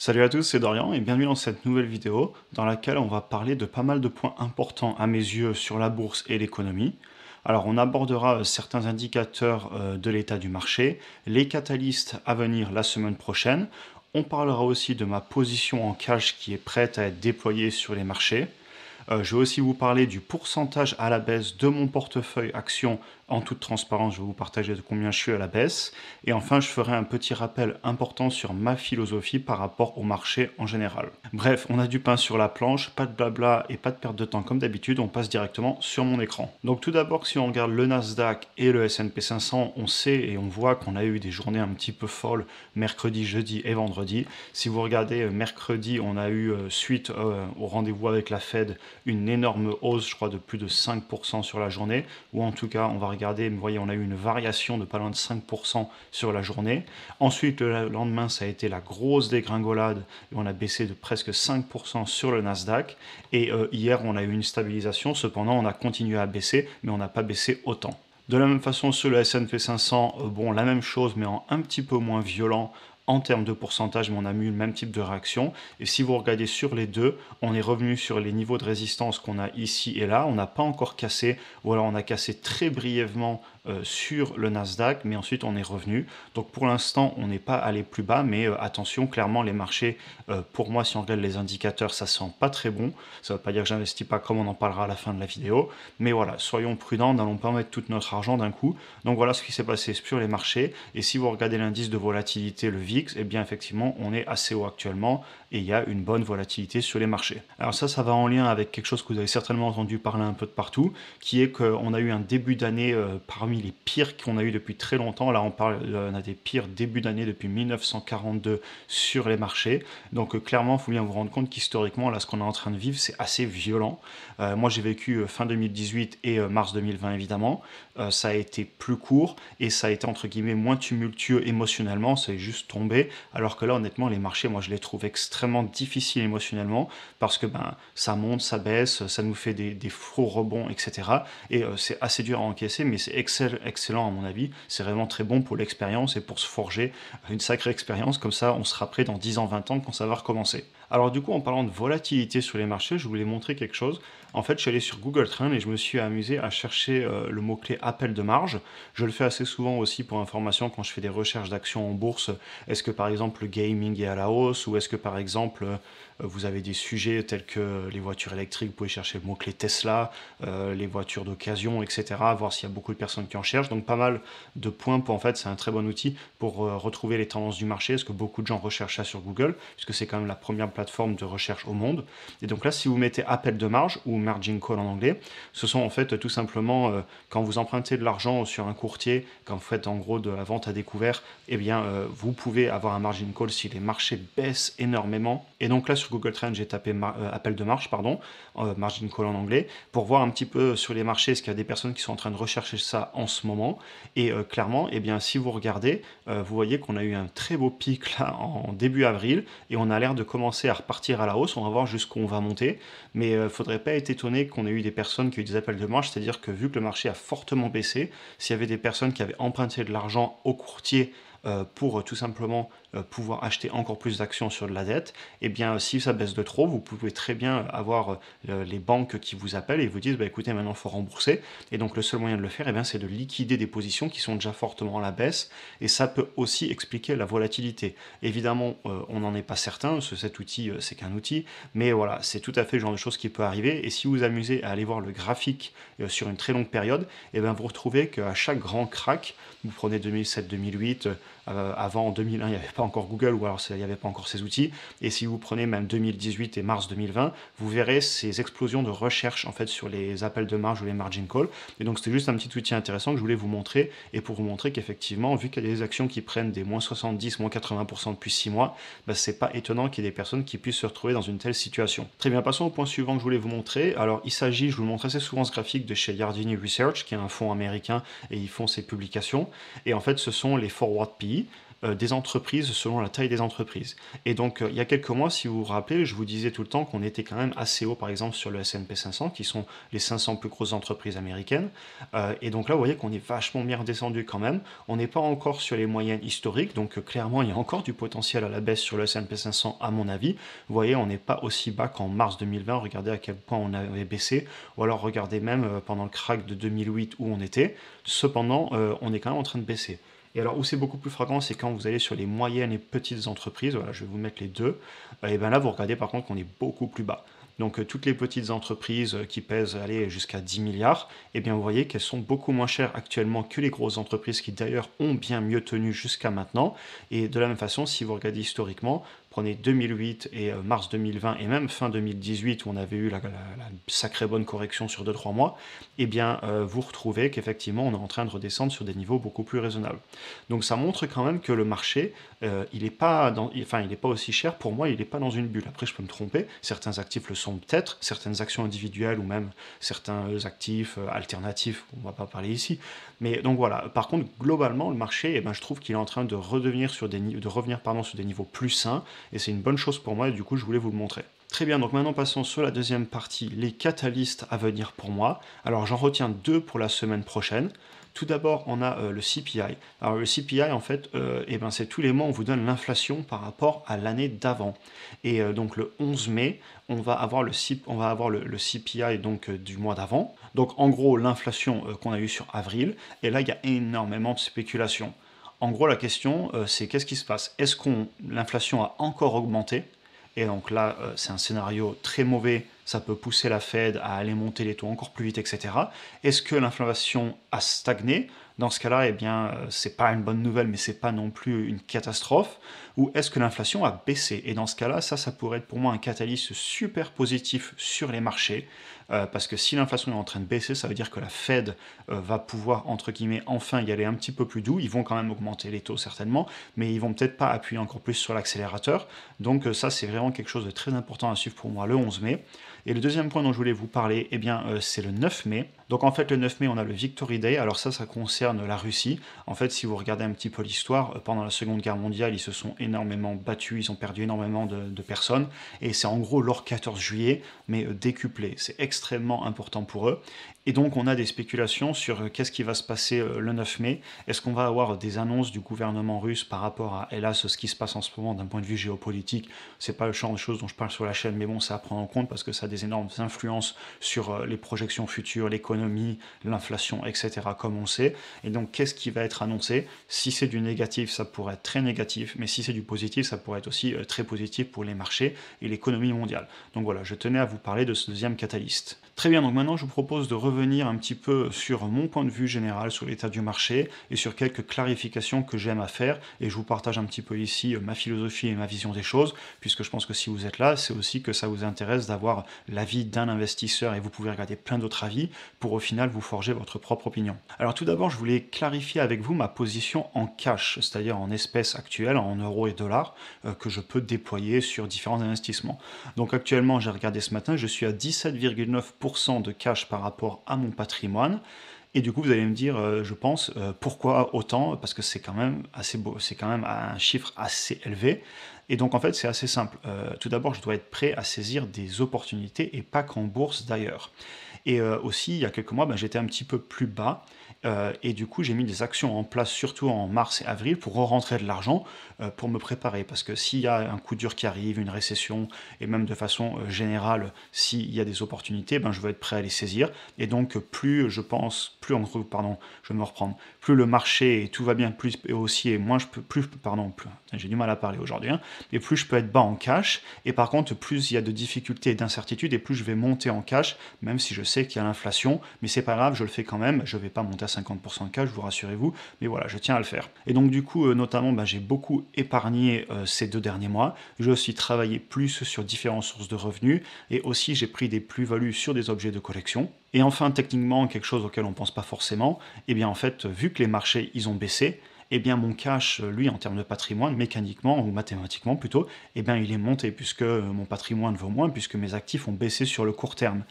Salut à tous, c'est Dorian et bienvenue dans cette nouvelle vidéo dans laquelle on va parler de pas mal de points importants à mes yeux sur la bourse et l'économie. Alors on abordera certains indicateurs de l'état du marché, les catalystes à venir la semaine prochaine. On parlera aussi de ma position en cash qui est prête à être déployée sur les marchés. Je vais aussi vous parler du pourcentage à la baisse de mon portefeuille action en toute transparence. Je vais vous partager de combien je suis à la baisse. Et enfin, je ferai un petit rappel important sur ma philosophie par rapport au marché en général. Bref, on a du pain sur la planche, pas de blabla et pas de perte de temps comme d'habitude. On passe directement sur mon écran. Donc tout d'abord, si on regarde le Nasdaq et le S&P 500, on sait et on voit qu'on a eu des journées un petit peu folles mercredi, jeudi et vendredi. Si vous regardez mercredi, on a eu suite au rendez-vous avec la Fed une énorme hausse, je crois, de plus de 5% sur la journée, ou en tout cas, on va regarder, vous voyez, on a eu une variation de pas loin de 5% sur la journée. Ensuite, le lendemain, ça a été la grosse dégringolade, et on a baissé de presque 5% sur le Nasdaq, et hier, on a eu une stabilisation, cependant, on a continué à baisser, mais on n'a pas baissé autant. De la même façon, sur le S&P 500, bon, la même chose, mais en un petit peu moins violent, en termes de pourcentage, mais on a eu le même type de réaction. Et si vous regardez sur les deux, on est revenu sur les niveaux de résistance qu'on a ici et là. On n'a pas encore cassé, ou alors on a cassé très brièvement sur le Nasdaq, mais ensuite on est revenu. Donc pour l'instant, on n'est pas allé plus bas, mais attention, clairement les marchés, pour moi, si on regarde les indicateurs, ça sent pas très bon. Ça ne veut pas dire que j'investis pas, comme on en parlera à la fin de la vidéo, mais voilà, soyons prudents, n'allons pas mettre tout notre argent d'un coup. Donc voilà ce qui s'est passé sur les marchés. Et si vous regardez l'indice de volatilité, le VIX, eh bien effectivement, on est assez haut actuellement et il y a une bonne volatilité sur les marchés. Alors ça va en lien avec quelque chose que vous avez certainement entendu parler un peu de partout, qui est qu'on a eu un début d'année parmi les pires qu'on a eu depuis très longtemps. Là, on a des pires débuts d'année depuis 1942 sur les marchés. Donc clairement, il faut bien vous rendre compte qu'historiquement, là, ce qu'on est en train de vivre, c'est assez violent. Moi, j'ai vécu fin 2018 et mars 2020, évidemment. Ça a été plus court et ça a été, entre guillemets, moins tumultueux émotionnellement. C'est juste tombé. Alors que là, honnêtement, les marchés, moi, je les trouve extrêmement difficiles émotionnellement parce que ça monte, ça baisse, ça nous fait des faux rebonds, etc. Et c'est assez dur à encaisser, mais c'est excellent à mon avis. C'est vraiment très bon pour l'expérience et pour se forger une sacrée expérience. Comme ça, on sera prêt dans 10 ans, 20 ans quand ça va recommencer. Alors du coup, en parlant de volatilité sur les marchés, je voulais montrer quelque chose. En fait, je suis allé sur Google Trends et je me suis amusé à chercher le mot-clé appel de marge. Je le fais assez souvent aussi pour information quand je fais des recherches d'actions en bourse. Est-ce que par exemple le gaming est à la hausse ou est-ce que par exemple vous avez des sujets tels que les voitures électriques, vous pouvez chercher le mot-clé Tesla, les voitures d'occasion, etc. Voir s'il y a beaucoup de personnes qui en cherchent. Donc pas mal de points pour, en fait, c'est un très bon outil pour retrouver les tendances du marché. Est-ce que beaucoup de gens recherchent ça sur Google, puisque c'est quand même la première plateforme de recherche au monde. Et donc là, si vous mettez appel de marge ou margin call en anglais, ce sont en fait tout simplement quand vous empruntez de l'argent sur un courtier, quand vous faites en gros de la vente à découvert, eh bien vous pouvez avoir un margin call si les marchés baissent énormément. Et donc là sur Google Trends, j'ai tapé appel de marge, pardon, margin call en anglais, pour voir un petit peu sur les marchés, est-ce qu'il y a des personnes qui sont en train de rechercher ça en ce moment. Et clairement, eh bien si vous regardez, vous voyez qu'on a eu un très beau pic là en début avril et on a l'air de commencer à repartir à la hausse. On va voir jusqu'où on va monter, mais il ne faudrait pas être étonné qu'on ait eu des personnes qui ont eu des appels de marge, c'est-à-dire que vu que le marché a fortement baissé, s'il y avait des personnes qui avaient emprunté de l'argent au courtier pour tout simplement pouvoir acheter encore plus d'actions sur de la dette, et bien si ça baisse de trop, vous pouvez très bien avoir les banques qui vous appellent et vous disent écoutez, maintenant il faut rembourser, et donc le seul moyen de le faire, et bien, c'est de liquider des positions qui sont déjà fortement à la baisse, et ça peut aussi expliquer la volatilité. Évidemment, on n'en est pas certain, cet outil c'est qu'un outil, mais voilà, c'est tout à fait le genre de choses qui peut arriver, et si vous vous amusez à aller voir le graphique sur une très longue période, et bien vous retrouvez qu'à chaque grand crack, vous prenez 2007-2008, avant en 2001 il n'y avait pas encore Google ou alors il n'y avait pas encore ces outils, et si vous prenez même 2018 et mars 2020, vous verrez ces explosions de recherche en fait sur les appels de marge ou les margin calls. Et donc c'était juste un petit outil intéressant que je voulais vous montrer, et pour vous montrer qu'effectivement, vu qu'il y a des actions qui prennent des moins 70, moins 80% depuis 6 mois, c'est pas étonnant qu'il y ait des personnes qui puissent se retrouver dans une telle situation. Très bien, passons au point suivant que je voulais vous montrer. Alors il s'agit, je vous le montre assez souvent ce graphique de chez Yardini Research, qui est un fonds américain et ils font ces publications, et en fait ce sont les forward PE. des entreprises selon la taille des entreprises. Et donc, il y a quelques mois, si vous vous rappelez, je vous disais tout le temps qu'on était quand même assez haut, par exemple, sur le S&P 500, qui sont les 500 plus grosses entreprises américaines. Et donc là, vous voyez qu'on est vachement bien redescendu quand même. On n'est pas encore sur les moyennes historiques, donc clairement, il y a encore du potentiel à la baisse sur le S&P 500, à mon avis. Vous voyez, on n'est pas aussi bas qu'en mars 2020. Regardez à quel point on avait baissé. Ou alors, regardez même pendant le crack de 2008 où on était. Cependant, on est quand même en train de baisser. Et alors, où c'est beaucoup plus flagrant, c'est quand vous allez sur les moyennes et petites entreprises. Voilà, je vais vous mettre les deux. Et bien là, vous regardez par contre qu'on est beaucoup plus bas. Donc, toutes les petites entreprises qui pèsent aller jusqu'à 10 milliards, eh bien, vous voyez qu'elles sont beaucoup moins chères actuellement que les grosses entreprises qui d'ailleurs ont bien mieux tenu jusqu'à maintenant. Et de la même façon, si vous regardez historiquement, prenez 2008 et mars 2020 et même fin 2018 où on avait eu la sacrée bonne correction sur 2-3 mois, eh bien vous retrouvez qu'effectivement on est en train de redescendre sur des niveaux beaucoup plus raisonnables. Donc ça montre quand même que le marché, il n'est pas, il est pas aussi cher. Pour moi, il n'est pas dans une bulle. Après, je peux me tromper. Certains actifs le sont peut-être, certaines actions individuelles ou même certains actifs alternatifs, on ne va pas parler ici. Mais donc voilà. Par contre, globalement, le marché, eh ben, je trouve qu'il est en train de revenir sur des niveaux plus sains. Et c'est une bonne chose pour moi, et du coup je voulais vous le montrer. Très bien, donc maintenant passons sur la deuxième partie, les catalystes à venir pour moi. Alors j'en retiens deux pour la semaine prochaine. Tout d'abord, on a le CPI. Alors le CPI, en fait, eh ben, c'est tous les mois, on vous donne l'inflation par rapport à l'année d'avant. Et donc le 11 mai, on va avoir le CPI donc, du mois d'avant. Donc en gros, l'inflation qu'on a eue sur avril. Et là, il y a énormément de spéculation. En gros, la question, c'est qu'est-ce qui se passe? Est-ce que l'inflation a encore augmenté? Et donc là, c'est un scénario très mauvais, ça peut pousser la Fed à aller monter les taux encore plus vite, etc. Est-ce que l'inflation a stagné? Dans ce cas-là, eh bien, c'est pas une bonne nouvelle, mais c'est pas non plus une catastrophe. Ou est-ce que l'inflation a baissé? Et dans ce cas-là, ça pourrait être pour moi un catalyste super positif sur les marchés. Parce que si l'inflation est en train de baisser, ça veut dire que la Fed va pouvoir, entre guillemets, enfin y aller un petit peu plus doux. Ils vont quand même augmenter les taux certainement, mais ils vont peut-être pas appuyer encore plus sur l'accélérateur. Donc ça, c'est vraiment quelque chose de très important à suivre pour moi le 11 mai. Et le deuxième point dont je voulais vous parler, eh bien, c'est le 9 mai. Donc en fait, le 9 mai, on a le Victory Day. Alors ça concerne la Russie. En fait, si vous regardez un petit peu l'histoire, pendant la Seconde Guerre mondiale, ils se sont énormément battus, ils ont perdu énormément de personnes. Et c'est en gros leur 14 juillet, mais décuplé. C'est extrêmement important pour eux. Et donc on a des spéculations sur qu'est-ce qui va se passer le 9 mai. Est-ce qu'on va avoir des annonces du gouvernement russe par rapport à, hélas, ce qui se passe en ce moment d'un point de vue géopolitique? C'est pas le genre de choses dont je parle sur la chaîne, mais bon, c'est à prendre en compte parce que ça a des énormes influences sur les projections futures, l'économie, l'inflation, etc., comme on sait. Et donc qu'est-ce qui va être annoncé? Si c'est du négatif, ça pourrait être très négatif, mais si c'est du positif, ça pourrait être aussi très positif pour les marchés et l'économie mondiale. Donc voilà, je tenais à vous parler de ce deuxième catalyste. Très bien, donc maintenant je vous propose de revenir un petit peu sur mon point de vue général sur l'état du marché et sur quelques clarifications que j'aime à faire, et je vous partage un petit peu ici ma philosophie et ma vision des choses, puisque je pense que si vous êtes là, c'est aussi que ça vous intéresse d'avoir l'avis d'un investisseur et vous pouvez regarder plein d'autres avis pour au final vous forger votre propre opinion. Alors tout d'abord, je voulais clarifier avec vous ma position en cash, c'est-à-dire en espèces actuelles, en euros et dollars, que je peux déployer sur différents investissements. Donc actuellement, j'ai regardé ce matin, je suis à 17,9% de cash par rapport à mon patrimoine. Et du coup, vous allez me dire, je pense, pourquoi autant? Parce que c'est quand même assez beau, c'est quand même un chiffre assez élevé. Et donc, en fait, c'est assez simple. Tout d'abord, je dois être prêt à saisir des opportunités et pas qu'en bourse d'ailleurs. Et aussi, il y a quelques mois, j'étais un petit peu plus bas. Et du coup, j'ai mis des actions en place, surtout en mars et avril, pour re-rentrer de l'argent, pour me préparer. Parce que s'il y a un coup dur qui arrive, une récession, et même de façon générale, s'il y a des opportunités, je veux être prêt à les saisir. Et donc, plus je pense, je vais me reprendre, plus le marché et tout va bien, plus et aussi, et moins je peux, j'ai du mal à parler aujourd'hui, hein, et plus je peux être bas en cash. Et par contre, plus il y a de difficultés et d'incertitudes, et plus je vais monter en cash, même si je sais qu'il y a l'inflation, mais c'est pas grave, je le fais quand même. Je vais pas monter à 50% de cash, vous rassurez-vous, mais voilà, je tiens à le faire. Et donc du coup, notamment, j'ai beaucoup épargné ces 2 derniers mois. J'ai aussi travaillé plus sur différentes sources de revenus, et aussi j'ai pris des plus-values sur des objets de collection. Et enfin, techniquement, quelque chose auquel on pense pas forcément, et bien en fait, vu que les marchés, ils ont baissé, eh bien mon cash, lui, en termes de patrimoine, mécaniquement ou mathématiquement plutôt, eh bien il est monté puisque mon patrimoine vaut moins, puisque mes actifs ont baissé sur le court terme.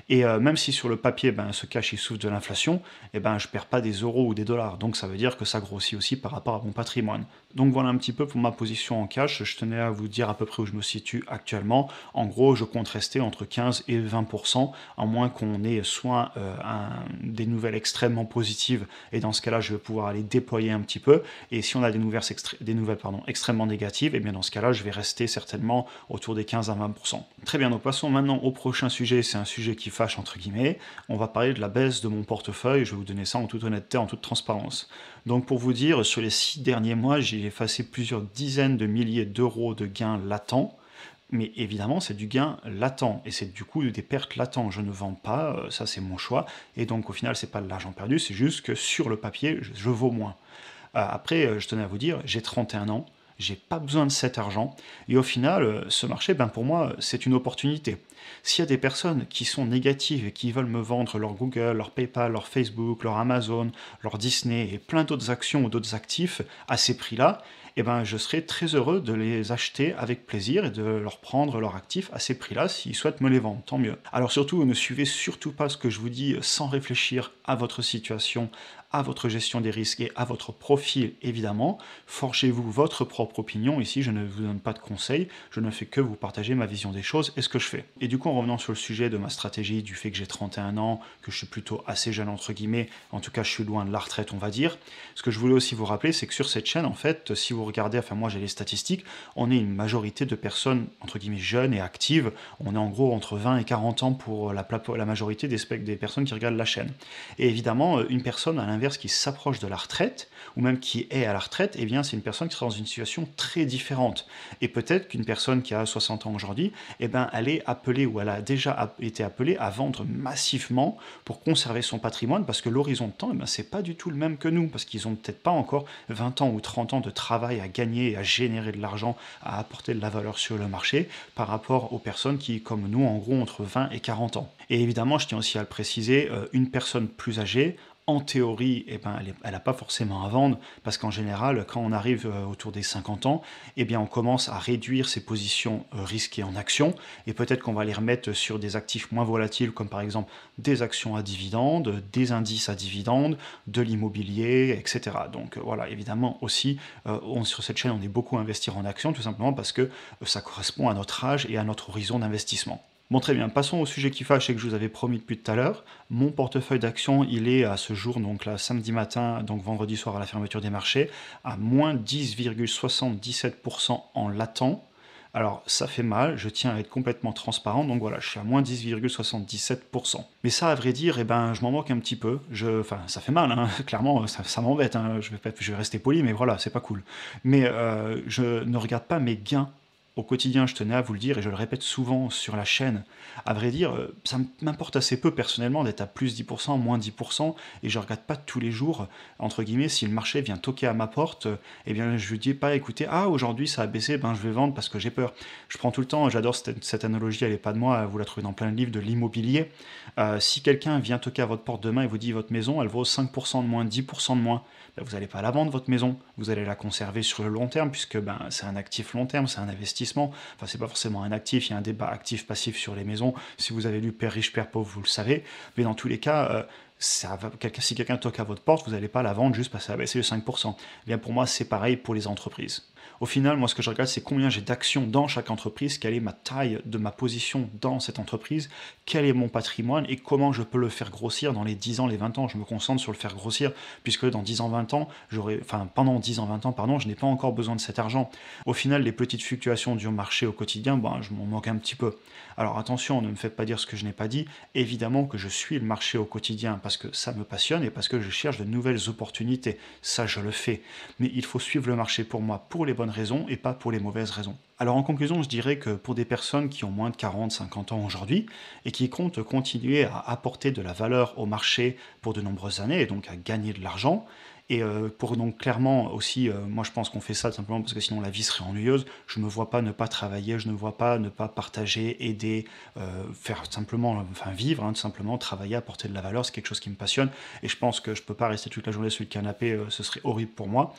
Et même si sur le papier, ben, ce cash il souffre de l'inflation, eh ben, je ne perds pas des euros ou des dollars. Donc ça veut dire que ça grossit aussi par rapport à mon patrimoine. Donc voilà un petit peu pour ma position en cash. Je tenais à vous dire à peu près où je me situe actuellement. En gros, je compte rester entre 15 et 20%, à moins qu'on ait soit des nouvelles extrêmement positives, et dans ce cas-là, je vais pouvoir aller déployer un petit peu. Et si on a des nouvelles extrêmement négatives, et bien dans ce cas-là, je vais rester certainement autour des 15 à 20%. Très bien, donc passons maintenant au prochain sujet. C'est un sujet qui fâche entre guillemets. On va parler de la baisse de mon portefeuille. Je vais vous donner ça en toute honnêteté, en toute transparence. Donc pour vous dire, sur les 6 derniers mois, j'ai effacé plusieurs dizaines de milliers d'euros de gains latents. Mais évidemment, c'est du gain latent, et c'est du coup des pertes latentes. Je ne vends pas, ça c'est mon choix, et donc au final, c'est pas de l'argent perdu, c'est juste que sur le papier, je vaux moins. Après, je tenais à vous dire, j'ai 31 ans, j'ai pas besoin de cet argent, et au final, ce marché, ben pour moi, c'est une opportunité. S'il y a des personnes qui sont négatives et qui veulent me vendre leur Google, leur PayPal, leur Facebook, leur Amazon, leur Disney et plein d'autres actions ou d'autres actifs à ces prix-là, eh ben, je serais très heureux de les acheter avec plaisir et de leur prendre leur actif à ces prix-là s'ils souhaitent me les vendre, tant mieux. Alors surtout, ne suivez surtout pas ce que je vous dis sans réfléchir à votre situation, à votre gestion des risques et à votre profil, évidemment. Forgez-vous votre propre opinion. Ici, je ne vous donne pas de conseils, je ne fais que vous partager ma vision des choses et ce que je fais. Et du coup, en revenant sur le sujet de ma stratégie, du fait que j'ai 31 ans, que je suis plutôt assez jeune entre guillemets, en tout cas je suis loin de la retraite on va dire, ce que je voulais aussi vous rappeler, c'est que sur cette chaîne, en fait, si vous regardez, enfin moi j'ai les statistiques, on est une majorité de personnes entre guillemets jeunes et actives, on est en gros entre 20 et 40 ans pour la majorité des personnes qui regardent la chaîne. Et évidemment, une personne à l'inverse qui s'approche de la retraite, ou même qui est à la retraite, eh bien c'est une personne qui sera dans une situation très différente. Et peut-être qu'une personne qui a 60 ans aujourd'hui, eh ben, elle est appelée ou elle a déjà été appelée à vendre massivement pour conserver son patrimoine, parce que l'horizon de temps, eh ben, c'est pas du tout le même que nous, parce qu'ils ont peut-être pas encore 20 ans ou 30 ans de travail à gagner, à générer de l'argent, à apporter de la valeur sur le marché, par rapport aux personnes qui, comme nous, en gros, entre 20 et 40 ans. Et évidemment, je tiens aussi à le préciser, une personne plus âgée, en théorie, eh ben, elle n'a pas forcément à vendre, parce qu'en général, quand on arrive autour des 50 ans, eh bien, on commence à réduire ses positions risquées en actions, et peut-être qu'on va les remettre sur des actifs moins volatiles, comme par exemple des actions à dividendes, des indices à dividendes, de l'immobilier, etc. Donc voilà, évidemment aussi, sur cette chaîne, on est beaucoup à investir en actions, tout simplement parce que ça correspond à notre âge et à notre horizon d'investissement. Bon, très bien, passons au sujet qui fâche et que je vous avais promis depuis tout à l'heure. Mon portefeuille d'actions, il est à ce jour, donc là, samedi matin, donc vendredi soir à la fermeture des marchés, à moins 10,77% en latent. Alors, ça fait mal, je tiens à être complètement transparent, donc voilà, je suis à moins 10,77%. Mais ça, à vrai dire, eh ben, je m'en moque un petit peu. Enfin, ça fait mal, hein, clairement, ça m'embête, hein, je vais rester poli, mais voilà, c'est pas cool. Mais je ne regarde pas mes gains au quotidien, je tenais à vous le dire, et je le répète souvent sur la chaîne. À vrai dire, ça m'importe assez peu personnellement d'être à plus 10%, moins 10%, et je ne regarde pas tous les jours, entre guillemets, si le marché vient toquer à ma porte, eh bien je ne dis pas, écoutez, ah aujourd'hui ça a baissé, ben je vais vendre parce que j'ai peur. Je prends tout le temps, j'adore cette analogie, elle n'est pas de moi, vous la trouvez dans plein de livres de l'immobilier. Si quelqu'un vient toquer à votre porte demain et vous dit votre maison, elle vaut 5% de moins, 10% de moins, ben, vous n'allez pas la vendre votre maison, vous allez la conserver sur le long terme, puisque ben, c'est un actif long terme, c'est un investissement. Enfin, c'est pas forcément un actif, il y a un débat actif-passif sur les maisons. Si vous avez lu Père riche, Père pauvre, vous le savez. Mais dans tous les cas, si quelqu'un toque à votre porte, vous n'allez pas la vendre juste parce que ça a baissé de 5%. Eh bien, pour moi, c'est pareil pour les entreprises. Au final, moi, ce que je regarde, c'est combien j'ai d'actions dans chaque entreprise, quelle est ma taille de ma position dans cette entreprise, quel est mon patrimoine et comment je peux le faire grossir dans les 10 ans, les 20 ans. Je me concentre sur le faire grossir, puisque dans 10 ans, 20 ans, pendant 10 ans, 20 ans, pardon, je n'ai pas encore besoin de cet argent. Au final, les petites fluctuations du marché au quotidien, ben, je m'en moque un petit peu. Alors attention, ne me faites pas dire ce que je n'ai pas dit. Évidemment que je suis le marché au quotidien parce que ça me passionne et parce que je cherche de nouvelles opportunités. Ça, je le fais. Mais il faut suivre le marché pour moi pour les bonnes raisons et pas pour les mauvaises raisons. Alors en conclusion, je dirais que pour des personnes qui ont moins de 40, 50 ans aujourd'hui et qui comptent continuer à apporter de la valeur au marché pour de nombreuses années et donc à gagner de l'argent, Et pour donc clairement aussi, moi je pense qu'on fait ça tout simplement parce que sinon la vie serait ennuyeuse. Je ne me vois pas ne pas travailler, je ne me vois pas ne pas partager, aider, faire simplement, enfin vivre, hein, tout simplement, travailler, apporter de la valeur, c'est quelque chose qui me passionne. Et je pense que je ne peux pas rester toute la journée sur le canapé, ce serait horrible pour moi.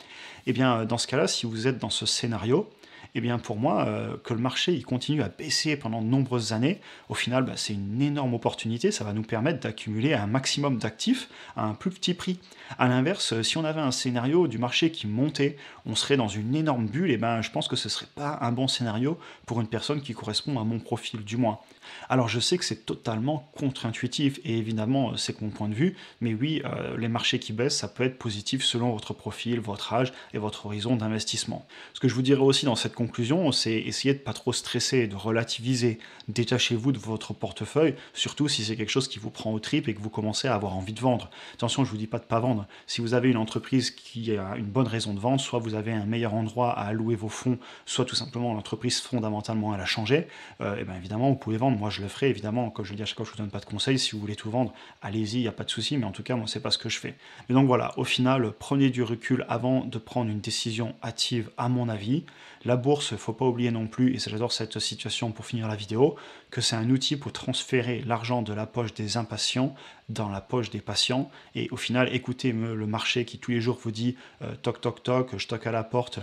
Et bien dans ce cas-là, si vous êtes dans ce scénario, eh bien pour moi, que le marché il continue à baisser pendant de nombreuses années, au final, bah, c'est une énorme opportunité. Ça va nous permettre d'accumuler un maximum d'actifs à un plus petit prix. À l'inverse, si on avait un scénario du marché qui montait, on serait dans une énorme bulle, et ben je pense que ce ne serait pas un bon scénario pour une personne qui correspond à mon profil, du moins. Alors je sais que c'est totalement contre-intuitif, et évidemment c'est mon point de vue, mais oui, les marchés qui baissent, ça peut être positif selon votre profil, votre âge et votre horizon d'investissement. Ce que je vous dirais aussi dans cette conclusion, c'est essayer de pas trop stresser, de relativiser, détachez-vous de votre portefeuille, surtout si c'est quelque chose qui vous prend aux tripes et que vous commencez à avoir envie de vendre. Attention, je ne vous dis pas de ne pas vendre. Si vous avez une entreprise qui a une bonne raison de vendre, soit vous avez un meilleur endroit à allouer vos fonds, soit tout simplement l'entreprise fondamentalement elle a changé, et bien évidemment vous pouvez vendre. Moi je le ferai évidemment, comme je le dis à chaque fois, je ne vous donne pas de conseils. Si vous voulez tout vendre, allez-y, il n'y a pas de souci, mais en tout cas moi c'est pas ce que je fais. Mais donc voilà, au final, prenez du recul avant de prendre une décision hâtive à mon avis. La bourse, il ne faut pas oublier non plus, et j'adore cette situation pour finir la vidéo, que c'est un outil pour transférer l'argent de la poche des impatients dans la poche des patients. Et au final, écoutez le marché qui tous les jours vous dit toc toc toc, je toque à la porte,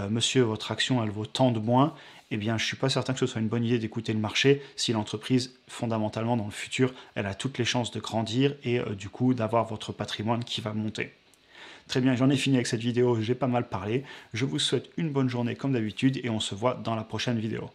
monsieur, votre action elle vaut tant de moins. Eh bien, je ne suis pas certain que ce soit une bonne idée d'écouter le marché si l'entreprise, fondamentalement dans le futur, elle a toutes les chances de grandir et du coup d'avoir votre patrimoine qui va monter. Très bien, j'en ai fini avec cette vidéo, j'ai pas mal parlé. Je vous souhaite une bonne journée comme d'habitude et on se voit dans la prochaine vidéo.